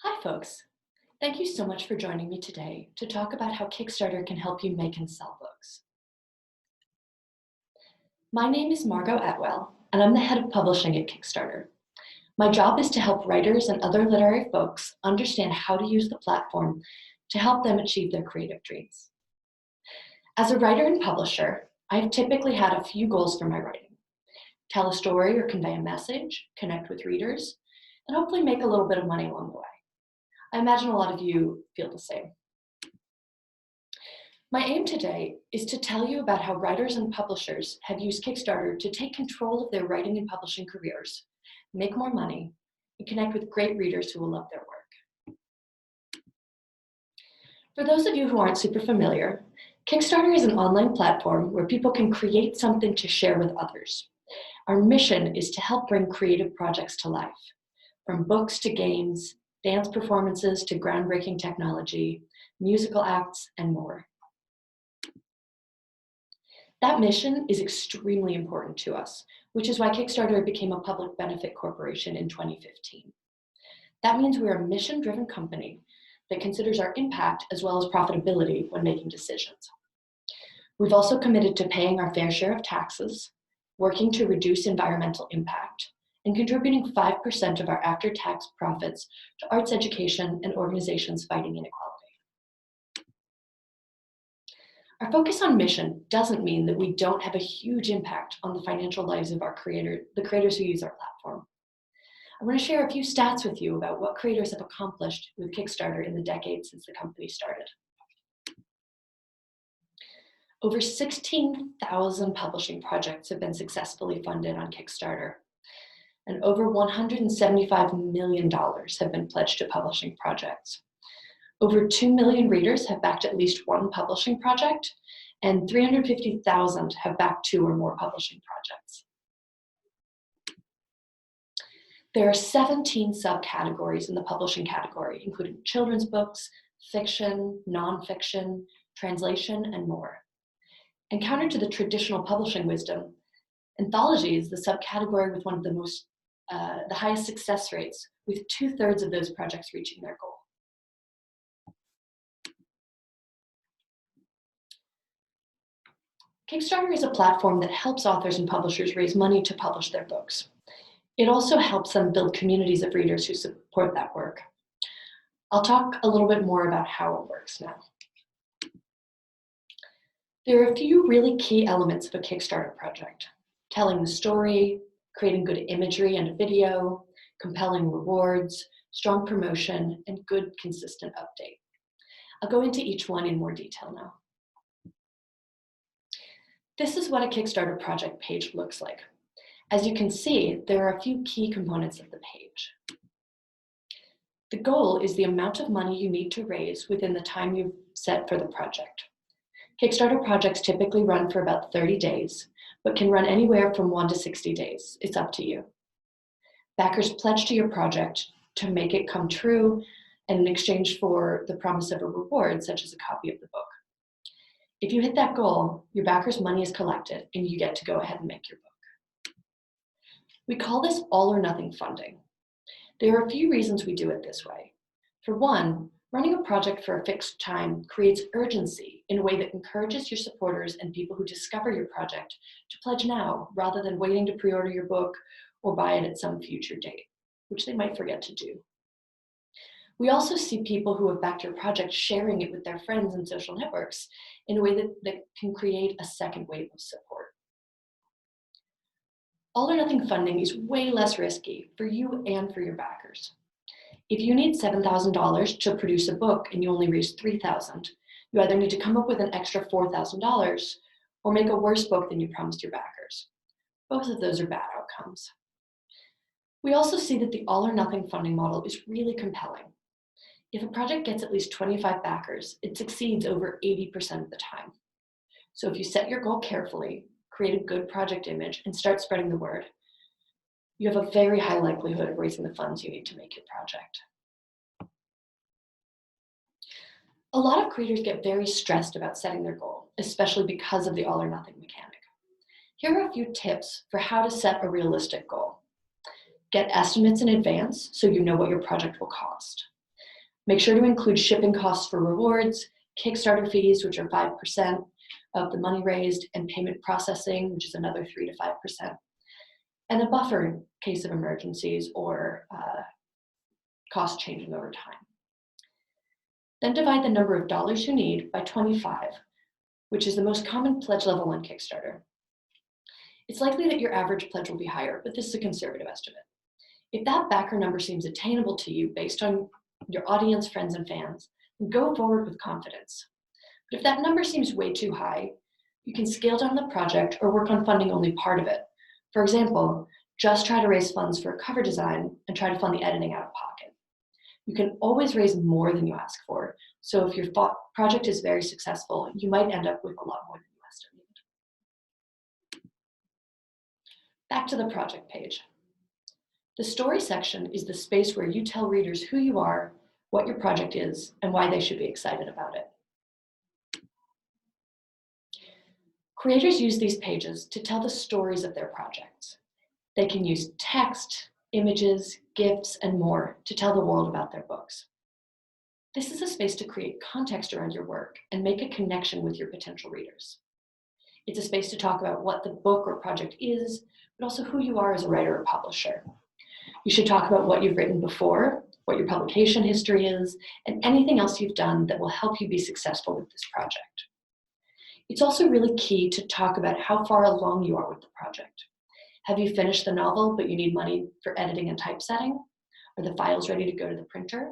Hi folks, thank you so much for joining me today to talk about how Kickstarter can help you make and sell books. My name is Margot Atwell, and I'm the head of publishing at Kickstarter. My job is to help writers and other literary folks understand how to use the platform to help them achieve their creative dreams. As a writer and publisher, I've typically had a few goals for my writing: tell a story or convey a message, connect with readers, and hopefully make a little bit of money along the way. I imagine a lot of you feel the same. My aim today is to tell you about how writers and publishers have used Kickstarter to take control of their writing and publishing careers, make more money, and connect with great readers who will love their work. For those of you who aren't super familiar, Kickstarter is an online platform where people can create something to share with others. Our mission is to help bring creative projects to life, from books to games, dance performances to groundbreaking technology, musical acts, and more. That mission is extremely important to us, which is why Kickstarter became a public benefit corporation in 2015. That means we're a mission-driven company that considers our impact as well as profitability when making decisions. We've also committed to paying our fair share of taxes, working to reduce environmental impact, and contributing 5% of our after-tax profits to arts education and organizations fighting inequality. Our focus on mission doesn't mean that we don't have a huge impact on the financial lives of the creators who use our platform. I want to share a few stats with you about what creators have accomplished with Kickstarter in the decade since the company started. Over 16,000 publishing projects have been successfully funded on Kickstarter, and over $175 million have been pledged to publishing projects. Over 2 million readers have backed at least one publishing project, and 350,000 have backed 2 or more publishing projects. There are 17 subcategories in the publishing category, including children's books, fiction, nonfiction, translation, and more. And counter to the traditional publishing wisdom, anthology is the subcategory with one of the highest success rates, with 2/3 of those projects reaching their goal. Kickstarter is a platform that helps authors and publishers raise money to publish their books. It also helps them build communities of readers who support that work. I'll talk a little bit more about how it works now. There are a few really key elements of a Kickstarter project: telling the story, creating good imagery and a video, compelling rewards, strong promotion, and good, consistent update. I'll go into each one in more detail now. This is what a Kickstarter project page looks like. As you can see, there are a few key components of the page. The goal is the amount of money you need to raise within the time you've set for the project. Kickstarter projects typically run for about 30 days, but can run anywhere from 1 to 60 days. It's up to you. Backers pledge to your project to make it come true, and in exchange for the promise of a reward, such as a copy of the book. If you hit that goal, your backers' money is collected and you get to go ahead and make your book. We call this all or nothing funding. There are a few reasons we do it this way. For one, running a project for a fixed time creates urgency in a way that encourages your supporters and people who discover your project to pledge now rather than waiting to pre-order your book or buy it at some future date, which they might forget to do. We also see people who have backed your project sharing it with their friends and social networks in a way that can create a second wave of support. All or nothing funding is way less risky for you and for your backers. If you need $7,000 to produce a book and you only raise $3,000, you either need to come up with an extra $4,000 or make a worse book than you promised your backers. Both of those are bad outcomes. We also see that the all or nothing funding model is really compelling. If a project gets at least 25 backers, it succeeds over 80% of the time. So if you set your goal carefully, create a good project image, and start spreading the word, you have a very high likelihood of raising the funds you need to make your project. A lot of creators get very stressed about setting their goal, especially because of the all or nothing mechanic. Here are a few tips for how to set a realistic goal. Get estimates in advance so you know what your project will cost. Make sure to include shipping costs for rewards, Kickstarter fees, which are 5% of the money raised, and payment processing, which is another 3 to 5%, and a buffer in case of emergencies or cost changing over time. Then divide the number of dollars you need by 25, which is the most common pledge level on Kickstarter. It's likely that your average pledge will be higher, but this is a conservative estimate. If that backer number seems attainable to you based on your audience, friends, and fans, then go forward with confidence. But if that number seems way too high, you can scale down the project or work on funding only part of it. For example, just try to raise funds for a cover design and try to fund the editing out of pocket. You can always raise more than you ask for, so if your project is very successful, you might end up with a lot more than you estimated. Back to the project page. The story section is the space where you tell readers who you are, what your project is, and why they should be excited about it. Creators use these pages to tell the stories of their projects. They can use text, images, GIFs, and more to tell the world about their books. This is a space to create context around your work and make a connection with your potential readers. It's a space to talk about what the book or project is, but also who you are as a writer or publisher. You should talk about what you've written before, what your publication history is, and anything else you've done that will help you be successful with this project. It's also really key to talk about how far along you are with the project. Have you finished the novel, but you need money for editing and typesetting? Are the files ready to go to the printer?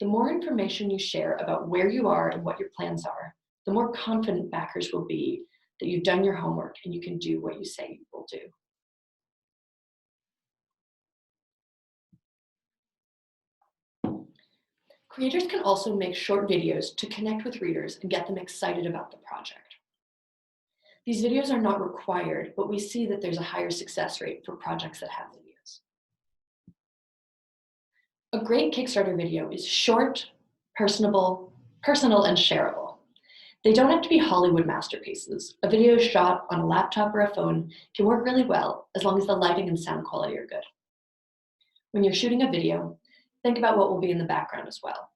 The more information you share about where you are and what your plans are, the more confident backers will be that you've done your homework and you can do what you say you will do. Creators can also make short videos to connect with readers and get them excited about the project. These videos are not required, but we see that there's a higher success rate for projects that have videos. A great Kickstarter video is short, personal, and shareable. They don't have to be Hollywood masterpieces. A video shot on a laptop or a phone can work really well as long as the lighting and sound quality are good. When you're shooting a video, think about what will be in the background as well.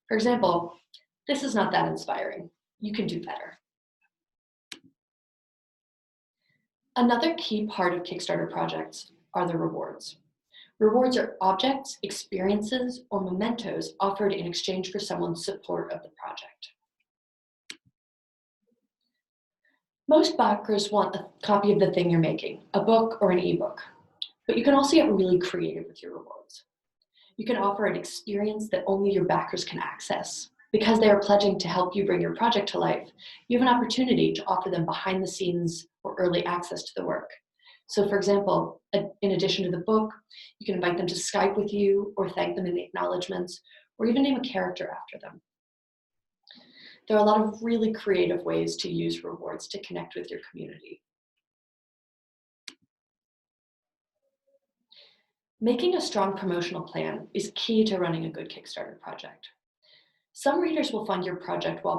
For example, this is not that inspiring. You can do better. Another key part of Kickstarter projects are the rewards. Rewards are objects, experiences, or mementos offered in exchange for someone's support of the project. Most backers want a copy of the thing you're making, a book or an ebook, but you can also get really creative with your rewards. You can offer an experience that only your backers can access. Because they are pledging to help you bring your project to life, you have an opportunity to offer them behind the scenes or early access to the work. So for example, in addition to the book, you can invite them to Skype with you or thank them in the acknowledgements, or even name a character after them. There are a lot of really creative ways to use rewards to connect with your community. Making a strong promotional plan is key to running a good Kickstarter project. Some readers will find your project while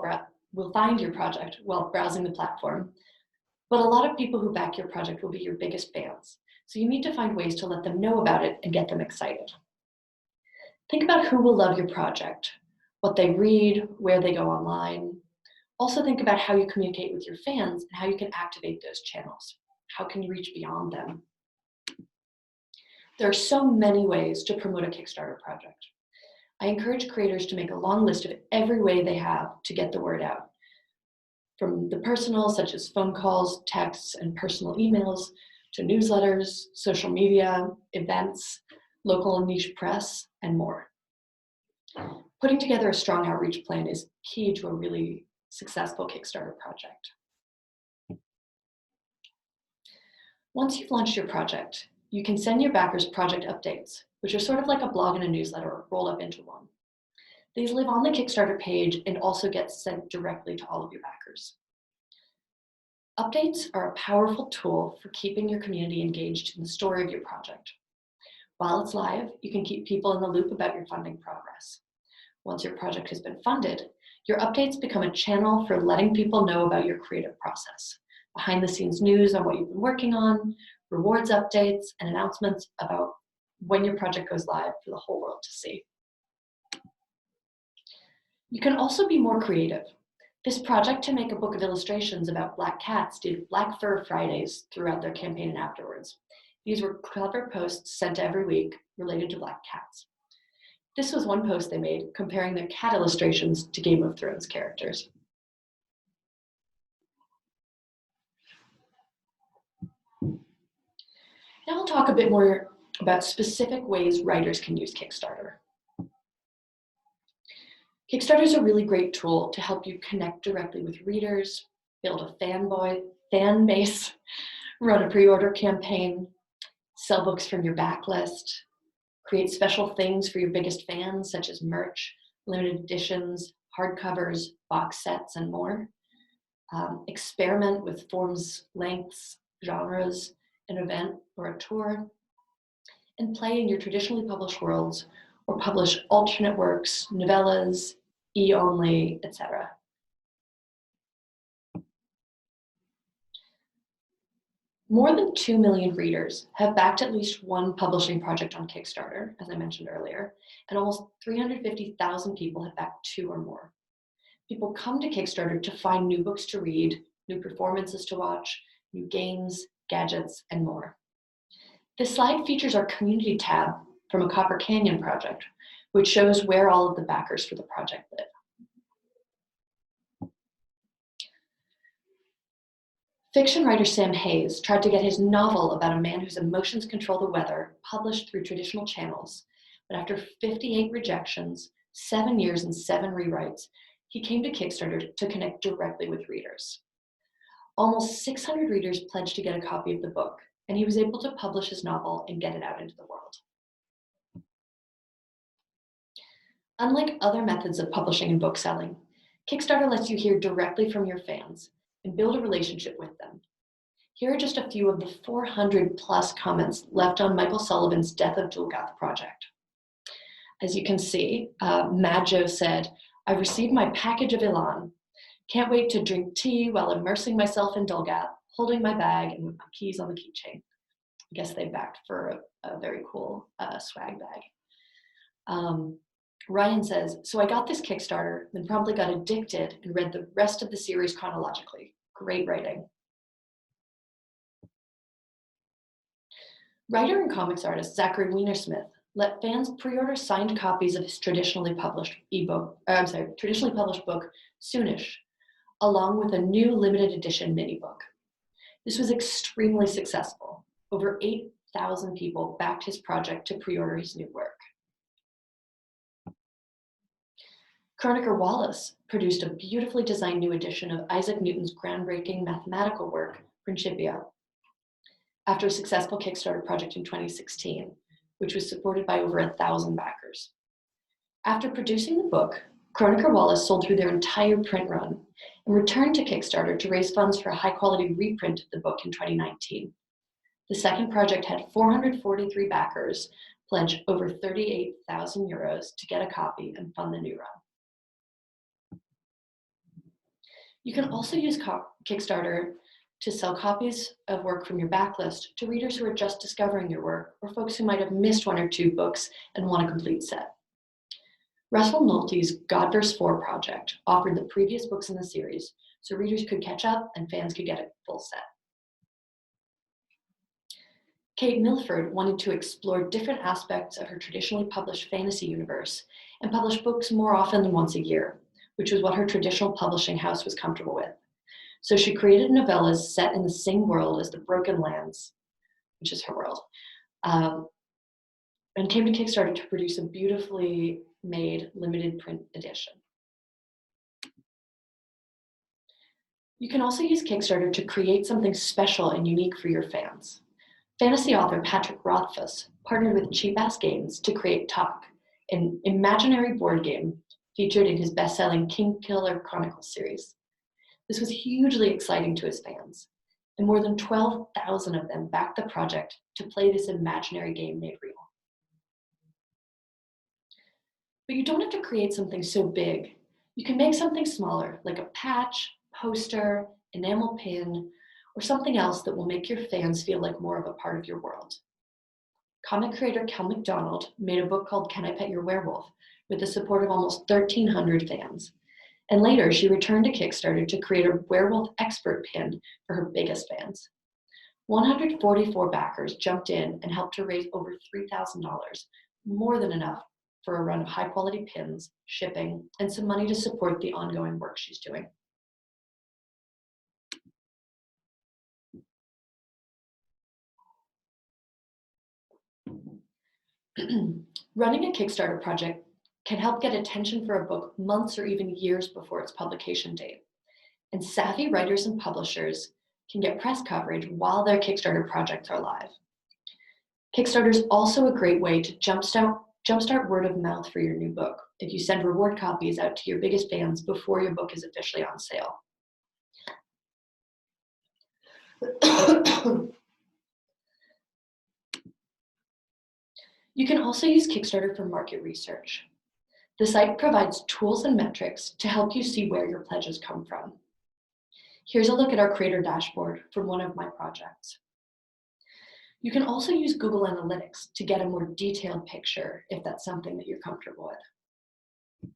browsing the platform, but a lot of people who back your project will be your biggest fans, so you need to find ways to let them know about it and get them excited. Think about who will love your project, what they read, where they go online. Also think about how you communicate with your fans and how you can activate those channels. How can you reach beyond them? There are so many ways to promote a Kickstarter project. I encourage creators to make a long list of every way they have to get the word out. From the personal, such as phone calls, texts, and personal emails, to newsletters, social media, events, local and niche press, and more. Putting together a strong outreach plan is key to a really successful Kickstarter project. Once you've launched your project, you can send your backers project updates, which are sort of like a blog and a newsletter rolled up into one. These live on the Kickstarter page and also get sent directly to all of your backers. Updates are a powerful tool for keeping your community engaged in the story of your project. While it's live, you can keep people in the loop about your funding progress. Once your project has been funded, your updates become a channel for letting people know about your creative process. Behind the scenes news on what you've been working on, rewards updates, and announcements about when your project goes live for the whole world to see. You can also be more creative. This project to make a book of illustrations about black cats did Black Fur Fridays throughout their campaign and afterwards. These were clever posts sent every week related to black cats. This was one post they made comparing their cat illustrations to Game of Thrones characters. Now we'll talk a bit more about specific ways writers can use Kickstarter. Kickstarter is a really great tool to help you connect directly with readers, build a fan base, run a pre-order campaign, sell books from your backlist, create special things for your biggest fans, such as merch, limited editions, hardcovers, box sets, and more. Experiment with forms, lengths, genres, an event or a tour, and play in your traditionally published worlds or publish alternate works, novellas, e-only, etc. More than 2 million readers have backed at least one publishing project on Kickstarter, as I mentioned earlier, and almost 350,000 people have backed 2 or more. People come to Kickstarter to find new books to read, new performances to watch, new games, gadgets, and more. This slide features our community tab from a Copper Canyon project, which shows where all of the backers for the project live. Fiction writer Sam Hayes tried to get his novel about a man whose emotions control the weather published through traditional channels, but after 58 rejections, 7 years and 7 rewrites, he came to Kickstarter to connect directly with readers. Almost 600 readers pledged to get a copy of the book, and he was able to publish his novel and get it out into the world. Unlike other methods of publishing and book selling, Kickstarter lets you hear directly from your fans and build a relationship with them. Here are just a few of the 400 plus comments left on Michael Sullivan's Death of Dulgath project. As you can see, Mad Joe said, "I've received my package of Elan. Can't wait to drink tea while immersing myself in Dulgath, holding my bag and with my keys on the keychain." I guess they backed for a very cool swag bag. Ryan says, "So I got this Kickstarter, then promptly got addicted and read the rest of the series chronologically. Great writing." Writer and comics artist Zachary Weinersmith let fans pre-order signed copies of his traditionally published book, Soonish, along with a new limited edition mini book. This was extremely successful. Over 8,000 people backed his project to pre-order his new work. Kronecker Wallace produced a beautifully designed new edition of Isaac Newton's groundbreaking mathematical work, Principia, after a successful Kickstarter project in 2016, which was supported by over 1,000 backers. After producing the book, Kronecker Wallace sold through their entire print run and returned to Kickstarter to raise funds for a high-quality reprint of the book in 2019. The second project had 443 backers pledge over 38,000 euros to get a copy and fund the new run. You can also use Kickstarter to sell copies of work from your backlist to readers who are just discovering your work or folks who might have missed 1 or 2 books and want a complete set. Russell Nolte's Godverse 4 project offered the previous books in the series so readers could catch up and fans could get a full set. Kate Milford wanted to explore different aspects of her traditionally published fantasy universe and publish books more often than once a year, which was what her traditional publishing house was comfortable with. So she created novellas set in the same world as the Broken Lands, which is her world, and came to Kickstarter to produce a beautifully made limited print edition. You can also use Kickstarter to create something special and unique for your fans. Fantasy author Patrick Rothfuss partnered with Cheap Ass Games to create Talk, an imaginary board game featured in his best-selling Kingkiller Chronicles series. This was hugely exciting to his fans, and more than 12,000 of them backed the project to play this imaginary game made real. But you don't have to create something so big. You can make something smaller, like a patch, poster, enamel pin, or something else that will make your fans feel like more of a part of your world. Comic creator Kel McDonald made a book called Can I Pet Your Werewolf, with the support of almost 1,300 fans. And later, she returned to Kickstarter to create a werewolf expert pin for her biggest fans. 144 backers jumped in and helped her raise over $3,000, more than enough for a run of high-quality pins, shipping, and some money to support the ongoing work she's doing. Running a Kickstarter project can help get attention for a book months or even years before its publication date. And savvy writers and publishers can get press coverage while their Kickstarter projects are live. Kickstarter is also a great way to jumpstart word of mouth for your new book if you send reward copies out to your biggest fans before your book is officially on sale. You can also use Kickstarter for market research. The site provides tools and metrics to help you see where your pledges come from. Here's a look at our creator dashboard from one of my projects. You can also use Google Analytics to get a more detailed picture if that's something that you're comfortable with.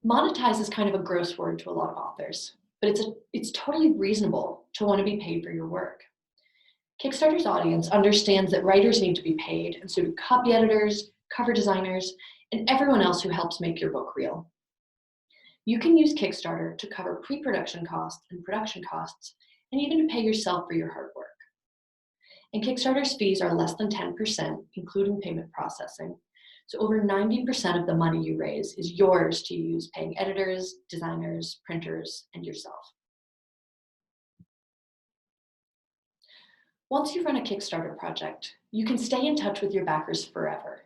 Monetize is kind of a gross word to a lot of authors, but it's totally reasonable to want to be paid for your work. Kickstarter's audience understands that writers need to be paid, and so do copy editors, cover designers, and everyone else who helps make your book real. You can use Kickstarter to cover pre-production costs and production costs, and even to pay yourself for your hard work. And Kickstarter's fees are less than 10%, including payment processing. So over 90% of the money you raise is yours to use paying editors, designers, printers, and yourself. Once you run a Kickstarter project, you can stay in touch with your backers forever.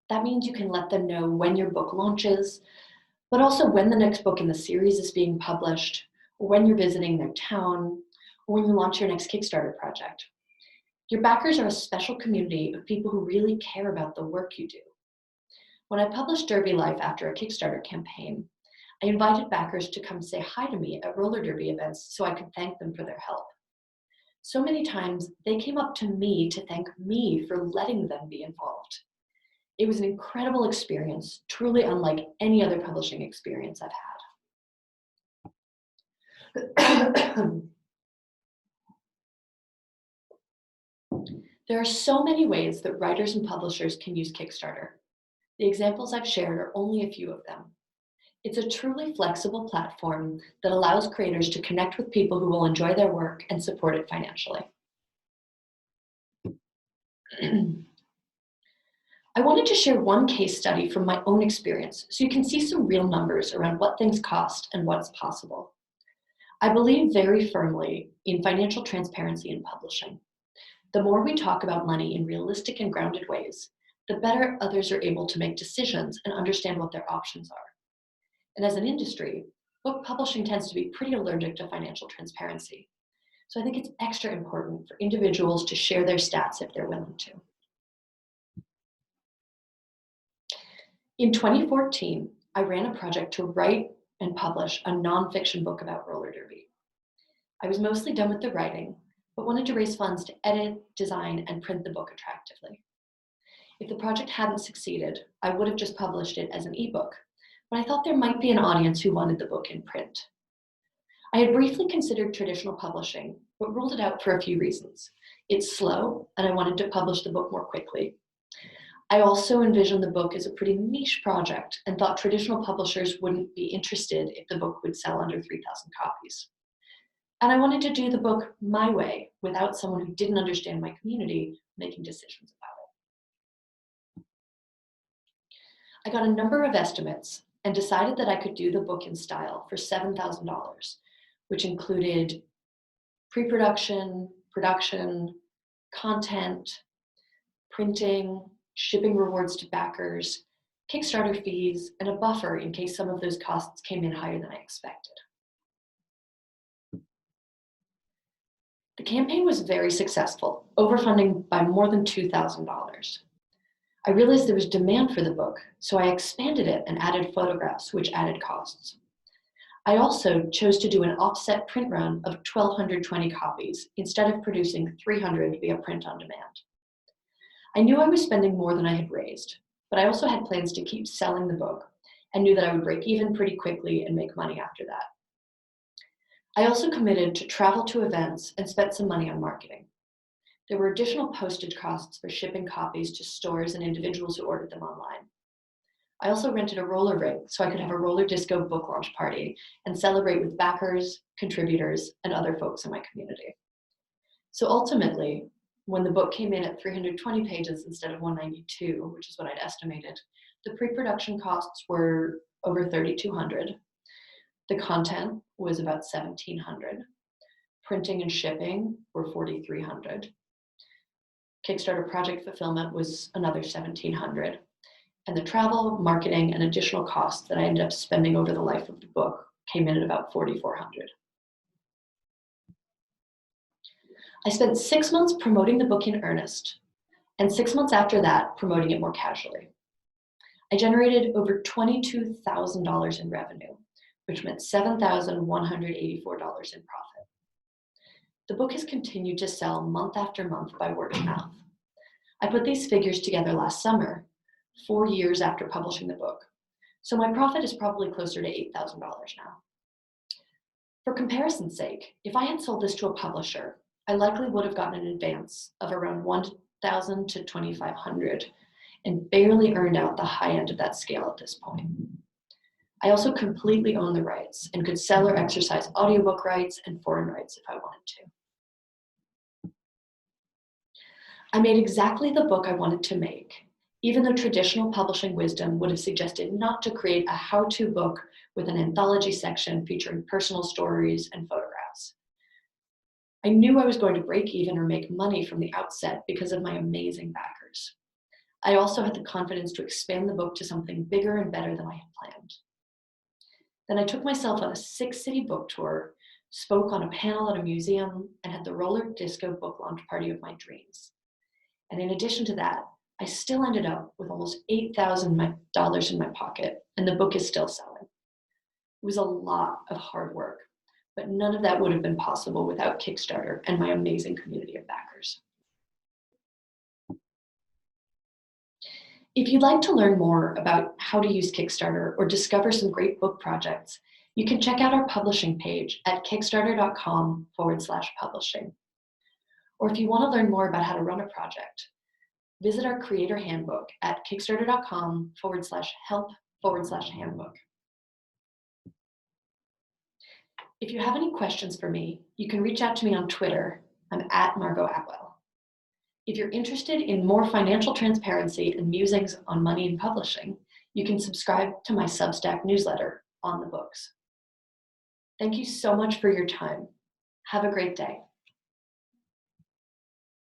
That means you can let them know when your book launches, but also when the next book in the series is being published, or when you're visiting their town, or when you launch your next Kickstarter project. Your backers are a special community of people who really care about the work you do. When I published Derby Life after a Kickstarter campaign, I invited backers to come say hi to me at roller derby events so I could thank them for their help. So many times they came up to me to thank me for letting them be involved. It was an incredible experience, truly unlike any other publishing experience I've had. There are so many ways that writers and publishers can use Kickstarter. The examples I've shared are only a few of them. It's a truly flexible platform that allows creators to connect with people who will enjoy their work and support it financially. I wanted to share one case study from my own experience so you can see some real numbers around what things cost and what's possible. I believe very firmly in financial transparency in publishing. The more we talk about money in realistic and grounded ways, the better others are able to make decisions and understand what their options are. And as an industry, book publishing tends to be pretty allergic to financial transparency. So I think it's extra important for individuals to share their stats if they're willing to. In 2014, I ran a project to write and publish a nonfiction book about roller derby. I was mostly done with the writing, but wanted to raise funds to edit, design, and print the book attractively. If the project hadn't succeeded, I would have just published it as an ebook, but I thought there might be an audience who wanted the book in print. I had briefly considered traditional publishing, but ruled it out for a few reasons. It's slow, and I wanted to publish the book more quickly. I also envisioned the book as a pretty niche project and thought traditional publishers wouldn't be interested if the book would sell under 3,000 copies. And I wanted to do the book my way without someone who didn't understand my community making decisions about it. I got a number of estimates and decided that I could do the book in style for $7,000, which included pre-production, production, content, printing, shipping rewards to backers, Kickstarter fees, and a buffer in case some of those costs came in higher than I expected. The campaign was very successful, overfunding by more than $2,000. I realized there was demand for the book, so I expanded it and added photographs, which added costs. I also chose to do an offset print run of 1,220 copies instead of producing 300 via print on demand. I knew I was spending more than I had raised, but I also had plans to keep selling the book and knew that I would break even pretty quickly and make money after that. I also committed to travel to events and spent some money on marketing. There were additional postage costs for shipping copies to stores and individuals who ordered them online. I also rented a roller rig so I could have a roller disco book launch party and celebrate with backers, contributors, and other folks in my community. So ultimately, when the book came in at 320 pages instead of 192, which is what I'd estimated, the pre-production costs were over $3,200. The content was about $1,700. Printing and shipping were $4,300. Kickstarter project fulfillment was another $1,700. And the travel, marketing, and additional costs that I ended up spending over the life of the book came in at about $4,400. I spent 6 months promoting the book in earnest, and 6 months after that, promoting it more casually. I generated over $22,000 in revenue, which meant $7,184 in profit. The book has continued to sell month after month by word of mouth. I put these figures together last summer, 4 years after publishing the book, so my profit is probably closer to $8,000 now. For comparison's sake, if I had sold this to a publisher, I likely would have gotten an advance of around $1,000 to $2,500 and barely earned out the high end of that scale at this point. I also completely own the rights and could sell or exercise audiobook rights and foreign rights if I wanted to. I made exactly the book I wanted to make, even though traditional publishing wisdom would have suggested not to create a how-to book with an anthology section featuring personal stories and photographs. I knew I was going to break even or make money from the outset because of my amazing backers. I also had the confidence to expand the book to something bigger and better than I had planned. Then I took myself on a 6-city book tour, spoke on a panel at a museum, and had the roller disco book launch party of my dreams. And in addition to that, I still ended up with almost $8,000 in my pocket, and the book is still selling. It was a lot of hard work, but none of that would have been possible without Kickstarter and my amazing community of backers. If you'd like to learn more about how to use Kickstarter or discover some great book projects, you can check out our publishing page at kickstarter.com/publishing. Or if you want to learn more about how to run a project, visit our creator handbook at kickstarter.com/help/handbook. If you have any questions for me, you can reach out to me on Twitter. I'm at Margot Atwell. If you're interested in more financial transparency and musings on money and publishing, you can subscribe to my Substack newsletter on the books. Thank you so much for your time. Have a great day.